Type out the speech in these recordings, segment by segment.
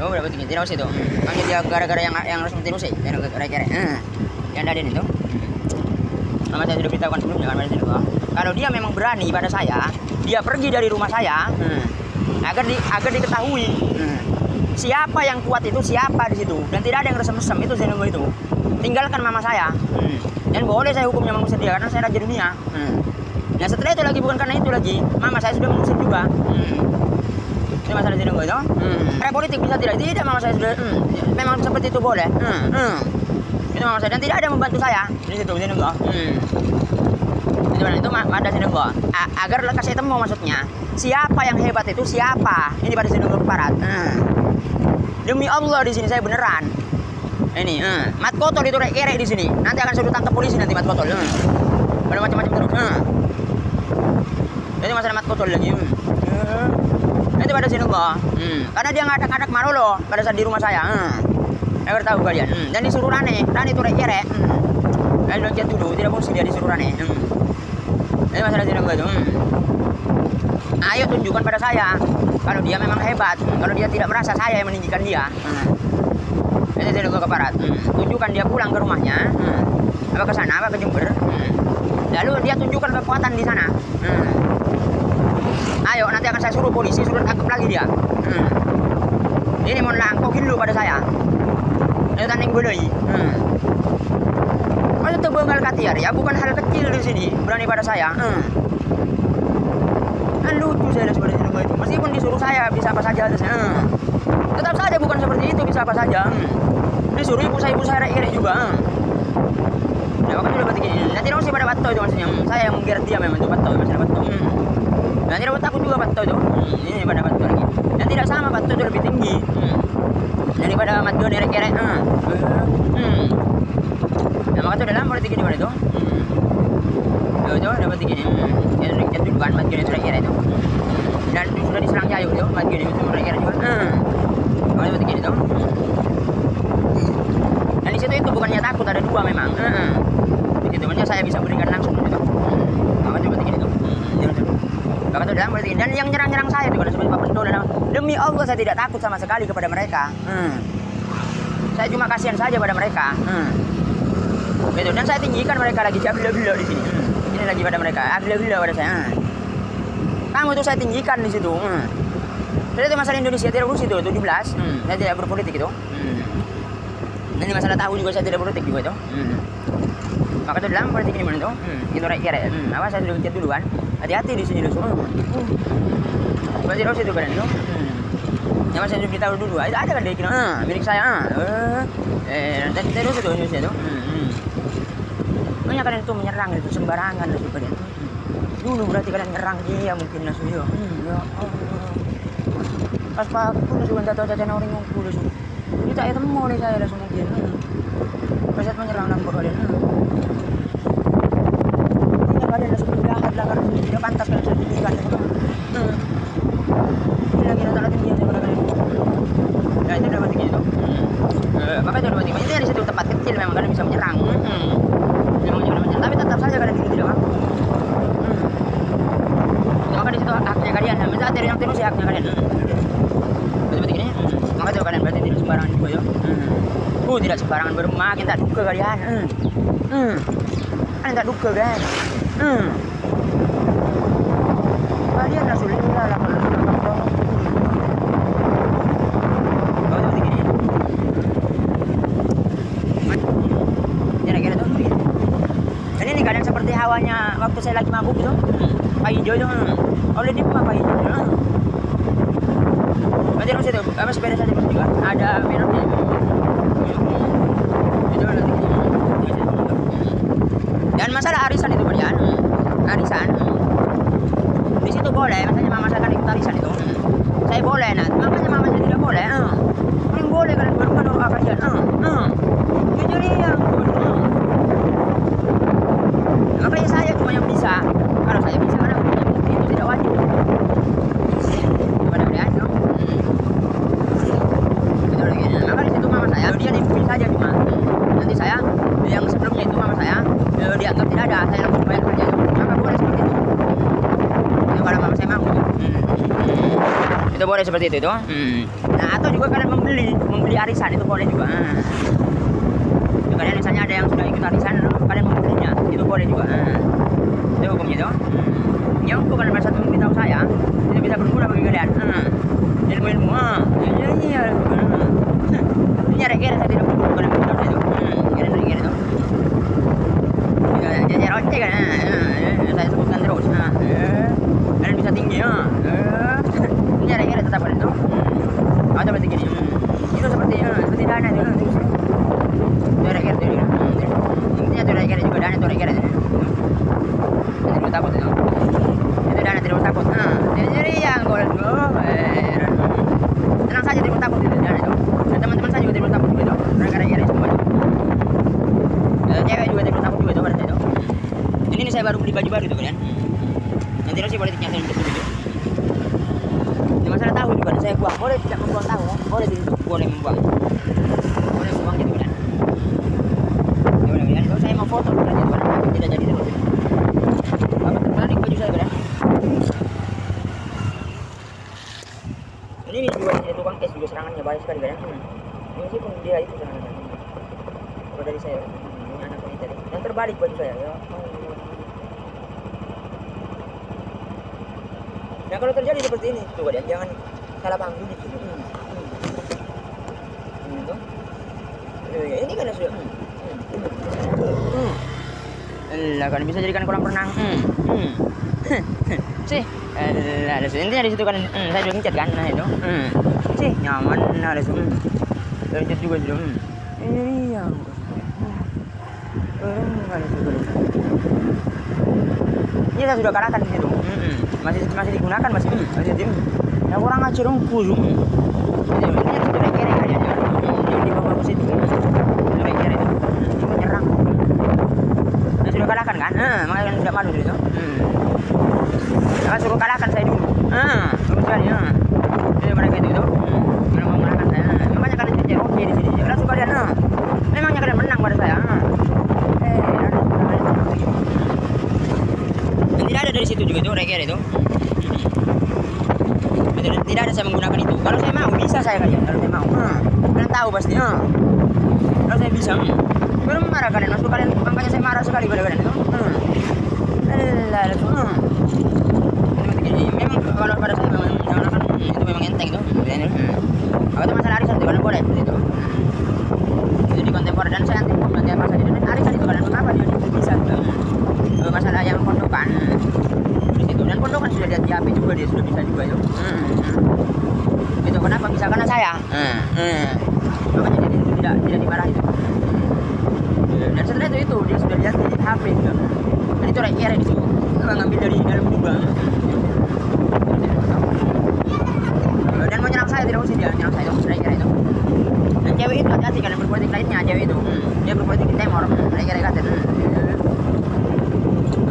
Oh, dapat tinggi tidak usah itu. Panggil dia gara-gara yang harus mati usai. Yang kere-kere. Yang ada itu. Nama saya sudah beritahukan sebelumnya kan itu. Kalau dia memang berani pada saya, dia pergi dari rumah saya, agar diketahui siapa yang kuat itu siapa di situ dan tidak ada yang resem-resem itu saya nunggu itu. Tinggalkan mama saya. Dan boleh saya hukumnya mengusir dia karena saya raja dunia. Nah setelah itu lagi bukan karena itu lagi, mama saya sudah mengusir juga. Ini masalah tidak itu. Karena politik bisa tidak mama saya sudah memang seperti itu boleh. Itu mama saya dan tidak ada yang membantu saya di situ sini enggak. Itu ada sini enggak. Agar lekas saya temu maksudnya. Siapa yang hebat itu siapa? Ini pada sini enggak barat. Demi Allah di sini saya beneran. Ini mat kotol itu rek di sini. Nanti akan saya tangkap polisi nanti mat kotol. Ada macam-macam terus. Jadi masalah mat kotol lagi. Nanti pada sini enggak. Karena dia ngadak-ngadak marolo pada saat di rumah saya. Agar tahu kalian. Dan disuruh Rane itu rek. Dan loncat dulu, tidak fungsi dia disuruh Rane. Jadi masalah sini enggak itu. Ayo tunjukkan pada saya kalau dia memang hebat, kalau dia tidak merasa saya yang meninggikan dia. Ini saya ke barat. Tunjukkan dia pulang ke rumahnya. Apa ke sana, apa ke Jember. Lalu dia tunjukkan kekuatan di sana. Ayo nanti akan saya suruh polisi suruh tangkap lagi dia. Ini mau langkokin lu pada saya. Ini tanding boleh. Masa terbenggal katiar ya bukan hal kecil di sini berani pada saya. Kan lucu saya seperti itu. Meskipun disuruh saya bisa apa saja tetap saja bukan seperti itu bisa apa saja. Disuruh ibu saya rek juga. Nah makanya udah begini. Nanti tidak usah pada bato itu maksudnya. Saya yang menggeret dia memang itu bato masalah bato. Nanti dapat takut juga bato itu. Ini pada bato lagi. Dan tidak sama bato itu lebih tinggi. Daripada bato rek. Nah maka itu dalam politik di mana itu. Itu dapat begini. Yang dulu kan bato itu rek itu. Dan sudah diserang Jayu itu bato itu rek juga. Kalau seperti itu. Dan di situ itu bukannya takut ada dua memang. Di situ makanya saya bisa berikan langsung gitu. Maka seperti itu. Maka itu dalam politik dan yang nyerang saya juga seperti Pak Pendo dan demi Allah saya tidak takut sama sekali kepada mereka. Saya cuma kasihan saja pada mereka. Gitu dan saya tinggikan mereka lagi gila-gila di sini. Ini lagi pada mereka, gila-gila pada saya. Kamu itu saya tinggikan di situ. Jadi itu masalah Indonesia tidak urus itu 17. Saya tidak berpolitik itu. Ini masalah tahu juga saya tidak berpolitik juga itu. Maka itu dalam politik ini mana itu? Itu rakyat. Apa saya sudah chat dulu kan? Hati-hati di sini dulu. Berarti harus itu kan itu. Yang saya sudah beritahu dulu. Itu ada kan dia kira milik saya. Dan terus itu Indonesia itu. Banyak kalian itu menyerang itu sembarangan itu pada. Dulu berarti kalian menyerang dia mungkin langsung ya. Ya Allah. Pas aku sudah tahu orang yang kudu sudah. Kita itu mau nih saya langsung mungkin. Pas menyerang nampak kalian. Tidak kalian langsung jahat lah karena tidak pantas kalian sudah diberikan. Ini lagi tak tinggi saya pada kalian. Ya itu dapat tinggi itu. Maka itu dapat tinggi. Itu di situ tempat kecil memang kalian bisa menyerang. Memang menyerang. Tapi tetap saja kalian tidak kan. Maka di situ haknya kalian. Misalnya dari yang terus haknya kalian. Seperti ini. Maka itu kalian berarti tidak sembarangan juga ya. Tidak sembarangan bermakin tak duka kalian. Kalian tak duka kan. Kalian Rasulullah lah kalau seperti ini. Kira-kira tuh begini. Dan ini kalian seperti hawanya waktu saya lagi mabuk itu. Pak hijau itu. Oleh di Pak hijau. Nanti harus itu, apa sepeda saja juga ada minumnya. Itu nanti. Dan masalah arisan itu kalian, arisan. Di situ boleh, makanya mama saya kan ikut arisan itu. Saya boleh, nah, makanya mama saya tidak boleh. Paling boleh kalian berdoa kalian. Itu dia. Makanya saya cuma yang bisa. Kalau saya bisa karena itu tidak wajib. Dia diikuti saja cuma nanti saya yang sebelumnya itu mama saya dianggap tidak ada saya langsung bayar kerja maka boleh seperti itu kalau mama saya mau itu boleh seperti itu. Nah Nah, atau juga kalian membeli arisan itu boleh juga. Itu kalian misalnya ada yang sudah ikut arisan, kalian membelinya itu boleh juga. Itu hukumnya itu. Yang bukan pada satu memberitahu saya, itu bisa berguna bagi kalian. Ilmu-ilmu, iya. Ini kira-kira saya tidak bukan memberitahu saya itu. Kira-kira itu. Jadi roti kan, saya sebutkan terus. Kalian bisa tinggi, ini kira-kira tetap ada itu. Atau seperti gini, itu seperti dana itu. Kira-kira itu. Intinya kira-kira juga dana kira-kira itu. Tidak takut itu. Itu dana tidak takut. Jadi yang golek tenang saja tidak takut itu dana itu. Dan teman-teman saya juga tidak takut juga itu. Kira-kira semua itu. Cewek juga tidak takut juga itu pada itu. Ini saya baru beli baju baru itu kan. Nanti harus politiknya saya untuk itu. Ini masalah tahu juga saya buang. Boleh tidak membuang tahu? Boleh membuang. Boleh membuang gitu kan. Ya udah kan. Kalau saya mau foto kan tidak jadi terus. Apa terbalik baju saya kan? Ini juga tukang es juga serangannya banyak sekali kan. Ini sih pun dia itu serangannya. Kalau dari saya ini anak ini tadi. Yang terbalik baju saya ya. Nah kalau terjadi seperti ini, tuh kalian jangan salah paham dulu gitu. Ini kan sudah. Lah kan bisa jadikan kolam renang. Sih, ada intinya di situ kan. Saya juga ngecat kan, nah itu. Sih nyaman, ada situ. Ngecat juga sudah. Ini yang. Ini saya sudah kalahkan di situ. Masih digunakan masih tim. Ya kurang aja dong kusum. Ini sudah kere aja. Jadi bawa ke situ. Sudah kere itu. Menyerang. Nah, sudah kalahkan kan? Makanya tidak malu itu. Suruh kalahkan saya dulu. Bagus sekali. Jadi mereka itu. Kalau mau mengalahkan saya. Memangnya kalian jadi oke di sini. Langsung kalian. Memangnya kalian menang pada saya. Tidak ada dari situ juga itu reker itu. Tidak ada saya menggunakan itu. Kalau saya mau bisa saya kalian. Kalau saya mau, kalian tahu pasti. Kalau saya bisa, baru marah kalian. Maksud kalian makanya saya marah sekali pada kalian itu. Memang kalau pada saya memang itu memang enteng itu. Kalau itu masalah arisan itu kalian boleh itu. Itu di kontemporer dan saya nanti apa saja. Dan arisan itu kalian mengapa dia bisa? Masalah yang pondokan itu dan pondokan sudah lihat di HP juga dia sudah bisa juga itu. Itu kenapa bisa karena saya. Makanya dia tidak dimarahi itu. Dan setelah itu dia sudah lihat di HP itu. Dan itu kira itu ngambil dari dalam lubang. Dan mau nyerang saya tidak usah dia nyerang saya itu kira itu. Dan cewek itu hati-hati kalian berpolitik lainnya cewek itu. Dia berpolitik di Timor kira kata.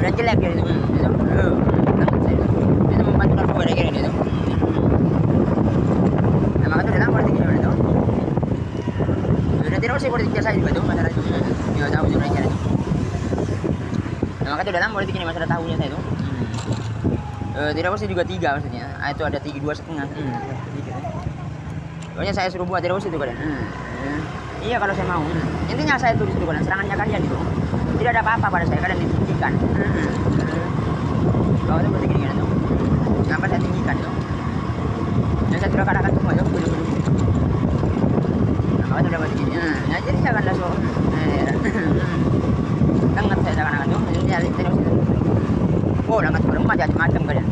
Udah jelek ya itu. Itu membantu narkoba kira itu. Nah, maka itu dalam politiknya itu. Udah tidak usah politiknya saya juga itu masalah itu. Ya tahu juga kira itu. Nah, maka itu dalam politik ini masalah tahunya saya itu. Tidak usah juga 3 maksudnya. Itu ada 2,5. Pokoknya saya suruh buat tidak usah itu kalian. Iya kalau saya mau. Intinya saya tulis itu kalian serangannya kalian itu. Tidak ada apa-apa pada saya kalian ditinggikan. Kalau itu seperti gini kan itu. Kenapa saya tinggikan itu? Dan saya sudah katakan semua itu. Nah, kalau sudah seperti gini. Nah, jadi jangan langsung. Sangat saya katakan itu. Jadi tidak usah. Oh, sangat macam-macam kalian.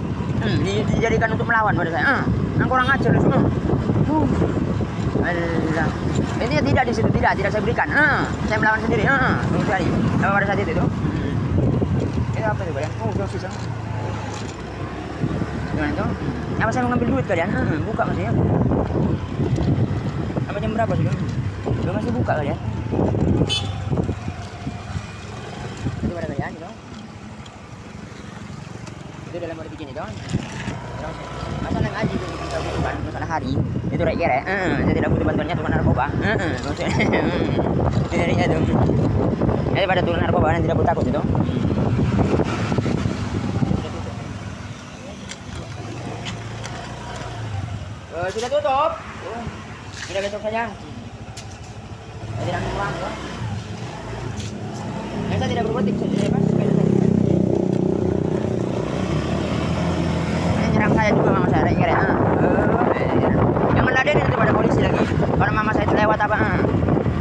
Dijadikan untuk melawan pada saya. Kurang ajar itu. Allah. Ini tidak di situ tidak saya berikan. Saya melawan sendiri. Bagus sekali. Apa pada saat itu? Itu apa itu kalian? Oh, dosis. Gimana itu? Apa saya mau ngambil duit kalian? Buka masih ya. Apa jam berapa sudah? Sudah masih buka kalian? Itu pada kalian itu. Itu dalam hari bikin itu. Masalah ngaji itu bukan masalah hari. Itu kira ya. Saya tidak butuh bantuannya tukang narkoba. Jadinya itu. Jadi pada tukang narkoba nanti tidak takut itu. Sudah tutup. Tidak besok saja. Saya tidak pulang ya. Saya tidak berbuat apa? Nyerang saya juga mama saya kira. Jangan laden itu pada polisi lagi. Kalau mama saya itu lewat apa?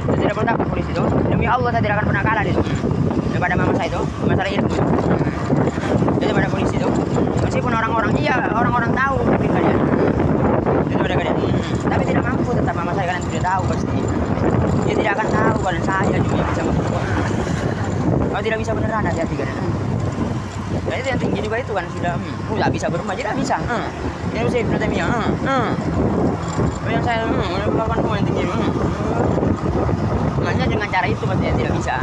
Saya tidak perlu takut polisi itu. Demi Allah saya tidak akan pernah kalah di situ. Daripada mama saya itu masalah ilmu. Daripada polisi itu. Meskipun orang-orang orang-orang tahu mungkin kalian. Daripada kalian. Tapi tidak mampu tetap mama saya kalian sudah tahu pasti. Dia tidak akan tahu kalau saya juga bisa mampu. Kalau tidak bisa beneran hati-hati kalian. Dan itu yang tinggi juga itu kan sudah nggak bisa berumah tidak bisa yang bisa hipnotemia yang saya melakukan semua yang tinggi makanya dengan cara itu maksudnya tidak bisa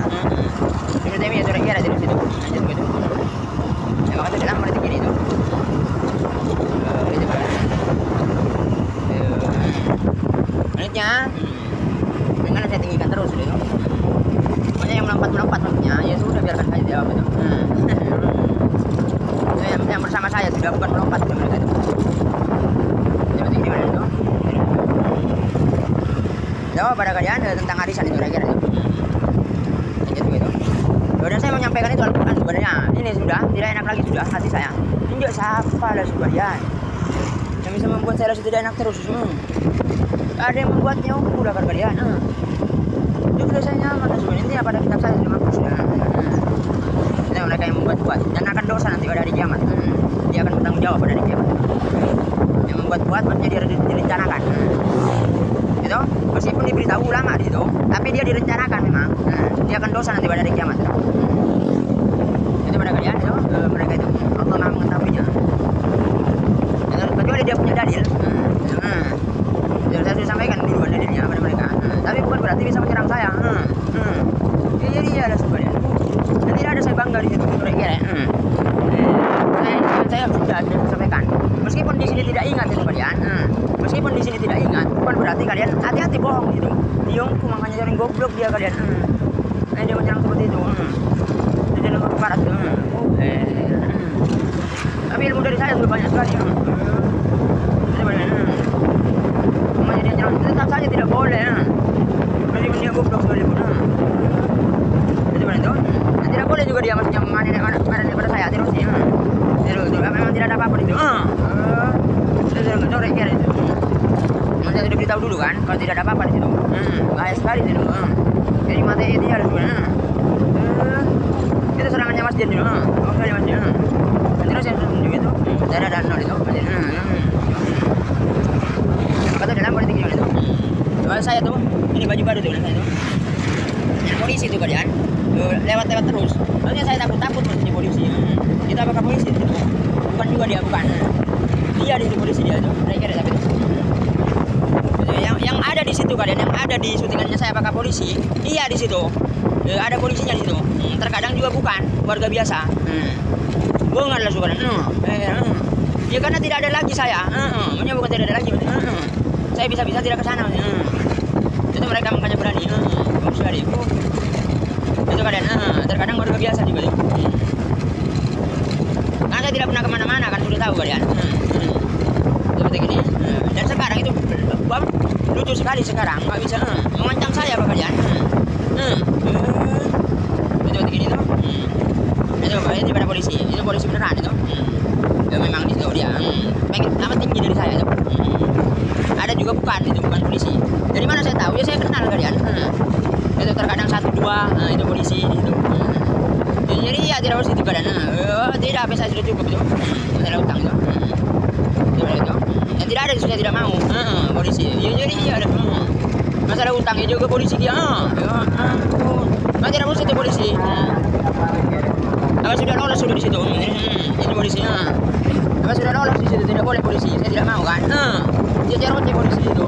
hipnotemia itu kira di situ aja itu ya makanya dalam berarti gini itu itu kan menitnya dengan saya tinggikan terus itu makanya yang melompat maksudnya ya sudah biarkan saja dia itu yang bersama saya sudah bukan melompat ke mereka itu. Seperti gimana itu? Jawab pada kalian tentang arisan itu kira-kira itu. Gitu. Dan saya mau menyampaikan itu Al-Quran sebenarnya. Ini sudah tidak enak lagi sudah hati saya. Tunjuk siapa lah sebenarnya. Yang bisa membuat saya rasa tidak enak terus. Ada yang membuatnya udah kan kalian. Itu sudah saya nyaman sebenarnya. Ini pada kitab saya sudah mampu sudah. Mereka yang membuat dan akan dosa nanti pada hari kiamat. Dia akan bertanggung jawab pada hari kiamat. Yang membuat maksudnya dia direncanakan. Gitu. Meskipun diberitahu ulama di situ, tapi dia direncanakan memang. Dia akan dosa nanti pada hari kiamat. Itu pada kalian itu mereka itu Allah Maha mengetahuinya. Kecuali dia punya dalil. Saya sudah sampaikan duluan dalilnya pada mereka. Tapi bukan berarti bisa menyerang saya. Jadi ya ada sebenarnya. Dan tidak ada saya bangga di situ kira-kira. Saya sudah sampaikan. Meskipun di sini tidak ingat itu kalian. Meskipun di sini tidak ingat, bukan berarti kalian hati-hati bohong gitu. Diongku makanya sering goblok dia kalian. Dia menyerang seperti itu. Dia dalam barat. Tapi ilmu dari saya sudah banyak sekali. Makanya dia nyerang tetap saja tidak boleh. Meskipun dia goblok sekali pun. Itu dan tidak boleh juga dia maksudnya memanen daripada saya terus ya memang tidak ada apa-apa itu itu kira itu saya sudah beritahu dulu kan kalau tidak ada apa-apa di situ bahaya sekali itu jadi mati itu harus itu serangannya masjid itu sekali masjid dan terus yang tunjuk itu darah dan nol itu kata dalam politik itu kalau saya tuh ini baju baru tuh saya tuh yang polisi itu kalian lewat-lewat terus. Maksudnya saya takut maksudnya polisi. Kita apakah polisi itu? Bukan juga dia bukan. Dia di polisi dia tuh. Kira-kira tapi itu. Yang ada di situ kalian, yang ada di syutingannya saya apakah polisi? Iya di situ. Ada polisinya di situ. Terkadang juga bukan warga biasa. Bukan lah suka. Ya karena tidak ada lagi saya. Maksudnya bukan tidak ada lagi. Saya bisa-bisa tidak ke sana. Itu mereka makanya berani. Bagus sekali. Itu kalian, terkadang warga biasa juga itu. Karena saya tidak pernah kemana-mana kan sudah tahu kalian. Seperti ini. Dan sekarang itu lucu sekali sekarang nggak bisa mengancam saya apa kalian. Itu seperti ini tuh. Itu pada polisi, itu polisi beneran itu. Ya, memang itu dia. Pengen amat tinggi dari saya itu. Ada juga bukan itu bukan polisi. Dari mana saya tahu ya saya kenal kalian. Itu terkadang 1-2 itu polisi itu. Jadi ya tidak harus itu kalian. Tidak apa saya sudah cukup itu. Masalah utang itu. Itu. Dan tidak ada saya tidak mau. Polisi. Ya jadi ya ada. Masalah utang juga polisi dia. Nah, tidak harus itu polisi. Apa sudah lolos sudah di situ. Ini polisinya. Apa sudah lolos di situ tidak boleh polisi. Saya tidak mau kan. Dia jarang polisi itu.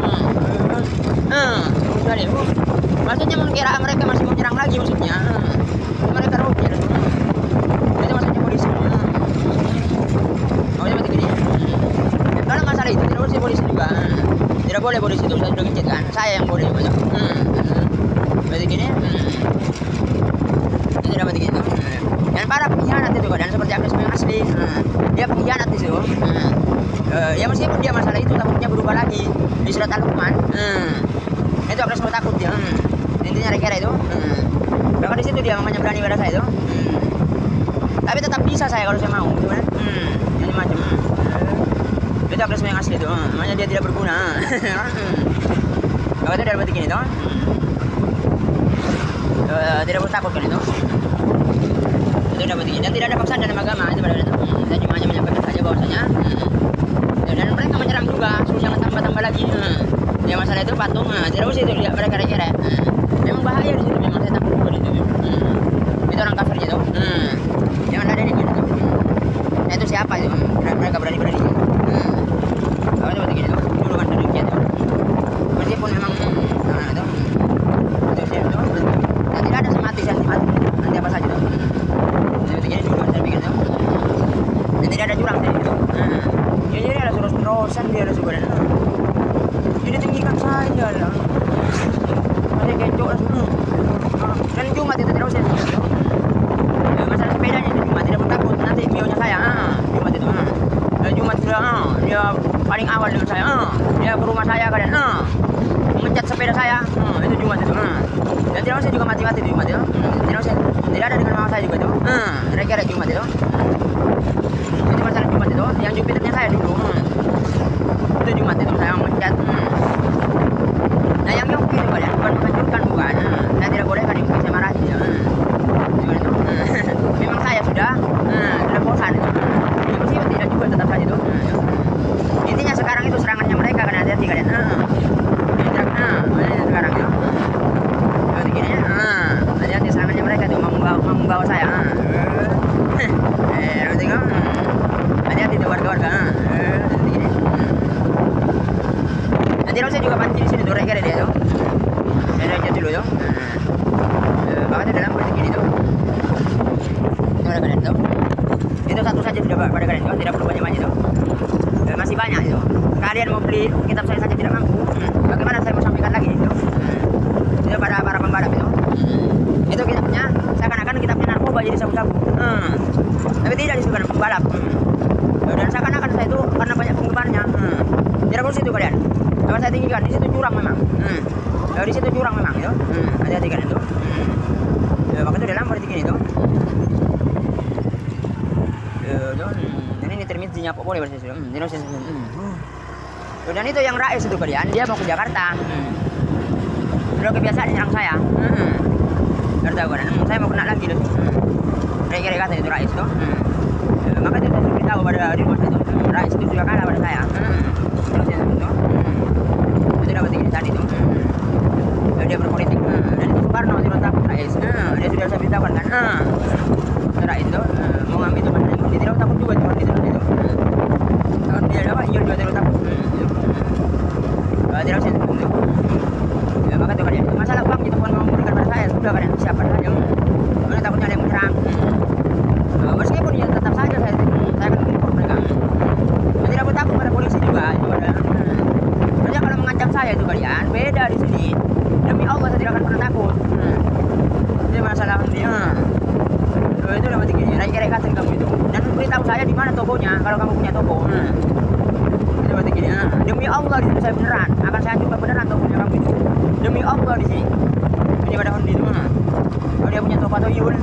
Sudah deh. Maksudnya mengira mereka masih mau nyerang lagi maksudnya. Mereka rokir. Itu maksudnya polisi. Oh ya mati gini. Kalau masalah itu tidak boleh polisi juga. Tidak boleh polisi itu saya sudah kecil kan. Saya yang boleh banyak. Mati gini. Itu tidak mati gini. Dan para pengkhianat itu kan, dan seperti Agnes Mo yang asli, dia pengkhianat di situ. Ya meskipun dia masalah itu takutnya berubah lagi di surat Al-Luqman. Itu Agnes Mo takut dia. Intinya kira itu. Maka di situ dia makanya berani pada saya itu. Tapi tetap bisa saya kalau saya mau, gitu kan. Ini macam. Itu Agnes Mo yang asli itu. Makanya dia tidak berguna. Kalau itu dalam begini tuh. Tidak perlu takut kan itu. Itu dapat begini dan tidak ada paksaan dalam agama itu pada itu. Kita cuma hanya menyampaikan saja bahwasanya. Dan mereka menyerang juga, suruh jangan tambah-tambah lagi. Ya masalah itu patung, tidak usah itu dia mereka kira. Memang bahaya di situ, memang saya takut juga di situ. Itu orang kafir itu. Jangan ada di gitu. Nah, itu siapa itu? Mereka berani-berani. Kalau seperti gitu, dulu kan demikian itu. Meskipun memang itu siapa itu? Dan tidak ada semati nanti apa saja itu. Seperti ini dulu kan saya pikir itu. Dan tidak ada jurang di situ. Jadi dia ada terus-terusan dia ada juga. Jadi tinggikan saja lah. Masih kencok lah. Dan Jumat itu terus ya. Masalah sepedanya itu Jumat tidak takut nanti bionya saya. Jumat itu. Jumat sudah dia paling awal dengan saya. Dia ke rumah saya kalian. Mencat sepeda saya. Itu Jumat itu. Dan tidak usah juga mati-mati di Jumat itu. Tidak usah. Tidak ada dengan mama saya juga itu. Kira-kira Jumat itu. Itu masalah Jumat itu. Yang Jupiternya saya dulu. Itu Jumat itu saya mencat. Nah yang Yogi itu kalian bukan menghancurkan bukan. Saya tidak boleh kan Yogi saya marahin ya. Itu. Memang saya sudah bosan itu. Ya meskipun tidak juga tetap saja itu. Intinya sekarang itu serangannya mereka kan hati-hati kalian. Sekarang itu. Seperti gini ya. Hati-hati serangannya mereka itu membawa saya. Tengok. Hati-hati itu warga-warga. Seperti gini. Nanti saya juga pancing di sini tuh kira dia tuh. Saya aja dulu tuh. Bahkan dalam seperti gini tuh. Itu ada kalian tuh. Itu satu saja sudah pada kalian tuh, tidak perlu banyak-banyak tuh. Masih banyak itu. Kalian mau beli kitab saya saja tidak mampu. Bagaimana saya mau sampaikan lagi itu? Itu pada para pembalap itu. Itu kitabnya seakan-akan kitabnya narkoba jadi sabu-sabu. Tapi tidak disebutkan pembalap. Dan seakan-akan saya itu karena banyak penggemarnya. Tidak perlu situ kalian. Kalau saya tinggikan di situ curang memang. Di situ curang memang itu. Hati-hati kan itu. Maka itu dalam berarti gini itu. Dan ini termitinya kok boleh bersih. Dan itu yang Rais itu kalian, dia mau ke Jakarta. Udah kebiasaan nyerang saya. Udah tahu kan? Saya mau kena lagi loh. Kira-kira kata itu Rais itu. Maka itu saya beritahu pada di rumah itu. Rais itu sudah kalah pada saya. Terus itu. Itu dapat tinggi tadi itu. Dia berpolitik. Dan itu Soekarno itu takut Rais. Dia sudah saya beritahu kan. Rais itu mau ngambil itu kan. Dia tidak takut juga cuma itu. Kalau dia dapat, dia juga tidak takut. Tidak usah itu. Maka itu kalian masalah uang itu bukan mau memberikan pada saya sudah kalian siapa saja. Mana takutnya ada yang menyerang. Meskipun ya tetap saja saya akan meliput mereka. Dan tidak takut pada polisi juga itu ada. Saja kalau mengancam saya itu kalian beda di sini. Demi Allah saya tidak akan pernah takut. Ini masalah dia. Itu dapat tinggi. Kira-kira katain kamu itu. Dan beritahu saya di mana tokonya kalau kamu punya toko. Itu dapat tinggi. Demi Allah di sini saya beneran akan saya coba beneran tokonya kamu itu. Demi Allah di sini. Ini pada Hondi itu. Kalau dia punya toko atau Yul.